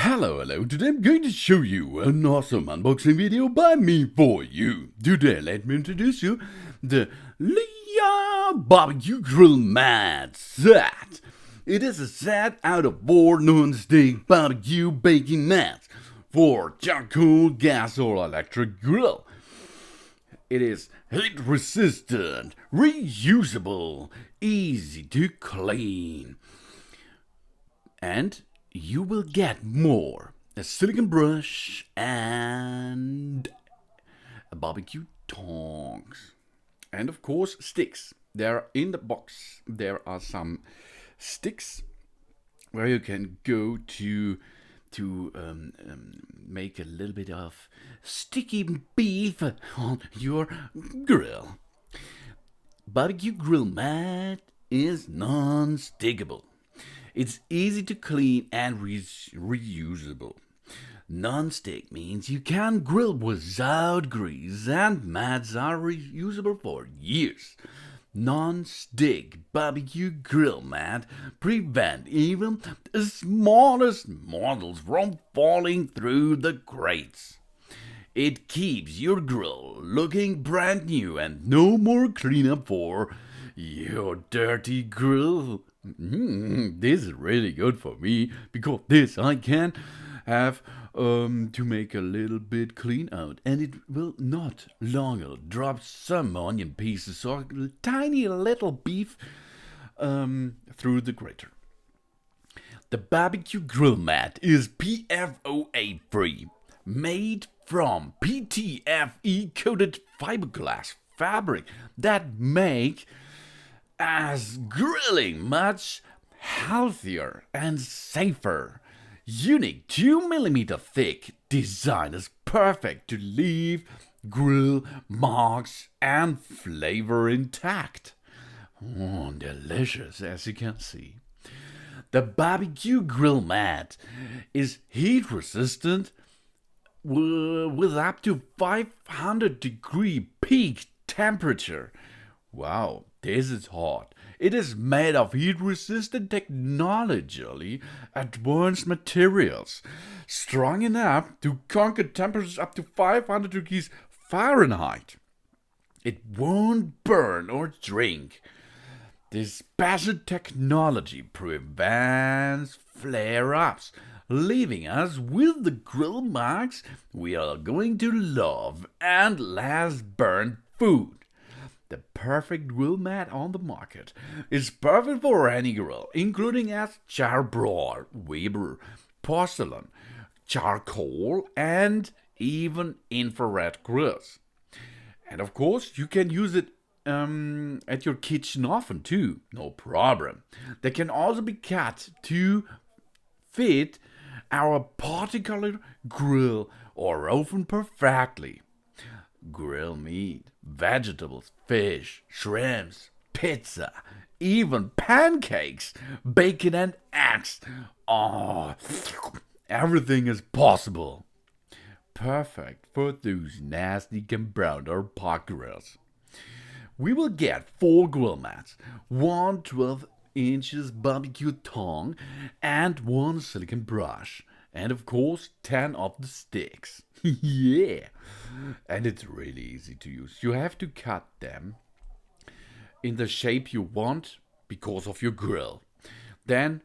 Hello, today I'm going to show you an awesome unboxing video by me for you. Today let me introduce you the Lyeiaa barbecue grill mat set. It is a set out of 4 non-stick barbecue baking mats for charcoal, gas or electric grill. It is heat resistant, reusable, easy to clean, and you will get more: a silicone brush and a barbecue tongs, and of course sticks. There in the box there are some sticks where you can go to make a little bit of sticky beef on your grill. Barbecue grill mat is non-stickable. It's easy to clean and reusable. Non-stick means you can grill without grease, and mats are reusable for years. Non-stick barbecue grill mat prevent even the smallest models from falling through the grates. It keeps your grill looking brand new and no more cleanup for your dirty grill. This is really good for me, because this I can have to make a little bit clean out, and it will not longer drop some onion pieces or tiny little beef through the grater. The barbecue grill mat is PFOA-Free, made from PTFE coated fiberglass fabric that make as grilling much healthier and safer. Unique 2mm thick design is perfect to leave grill marks and flavor intact. Delicious, as you can see. The barbecue grill mat is heat resistant with up to 500-degree peak temperature. Wow, this is hot. It is made of heat-resistant technologically advanced materials, strong enough to conquer temperatures up to 500 degrees Fahrenheit. It won't burn or shrink. This special technology prevents flare-ups, leaving us with the grill marks we are going to love and less burnt food. The perfect grill mat on the market is perfect for any grill, including as charbroil, Weber, porcelain, charcoal, and even infrared grills. And of course, you can use it at your kitchen oven too, no problem. They can also be cut to fit our particular grill or oven perfectly. Grill meat, vegetables, fish, shrimps, pizza, even pancakes, bacon and eggs. Everything is possible. Perfect for those nasty brown or pot grills. We will get 4 grill mats, 1 12-inch barbecue tong, and 1 silicone brush. And of course 10 of the sticks. Yeah! And it's really easy to use. You have to cut them in the shape you want because of your grill. Then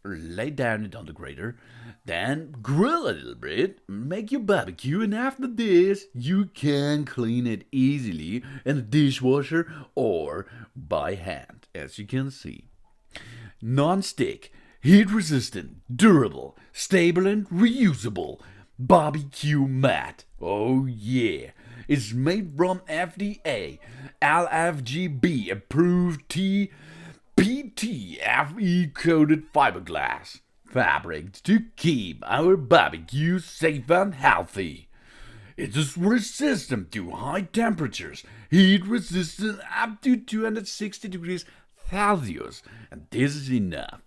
lay down it on the grater. Then grill a little bit, make your barbecue, and after this you can clean it easily in a dishwasher or by hand, as you can see. Non-stick, heat-resistant, durable, stable and reusable barbecue mat. Oh yeah! It's made from FDA-LFGB approved PTFE coated fiberglass fabric to keep our barbecue safe and healthy. It is resistant to high temperatures, heat resistant up to 260 degrees Celsius, and this is enough.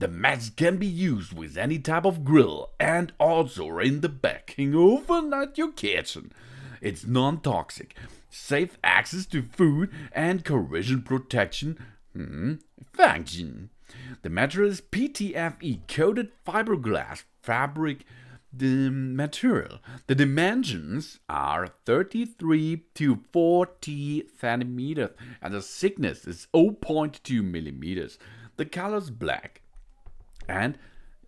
The mats can be used with any type of grill and also in the baking oven at your kitchen. It's non-toxic, safe access to food and corrosion protection function. The material is PTFE coated fiberglass fabric the material. The dimensions are 33 to 40 centimeters and the thickness is 0.2 millimeters. The color is black and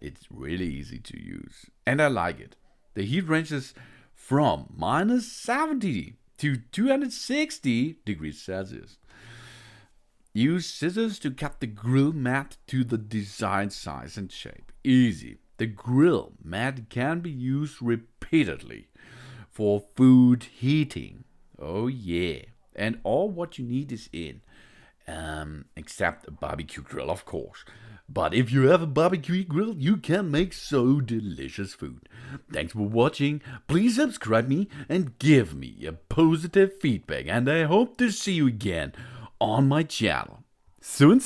it's really easy to use and I like it. The heat ranges from minus 70 to 260 degrees Celsius. Use scissors to cut the grill mat to the desired size and shape. Easy. The grill mat can be used repeatedly for food heating. Oh yeah. And all what you need is in. Except a barbecue grill, of course. But if you have a barbecue grill, you can make so delicious food. Thanks for watching. Please subscribe me and give me a positive feedback. And I hope to see you again on my channel. Soon.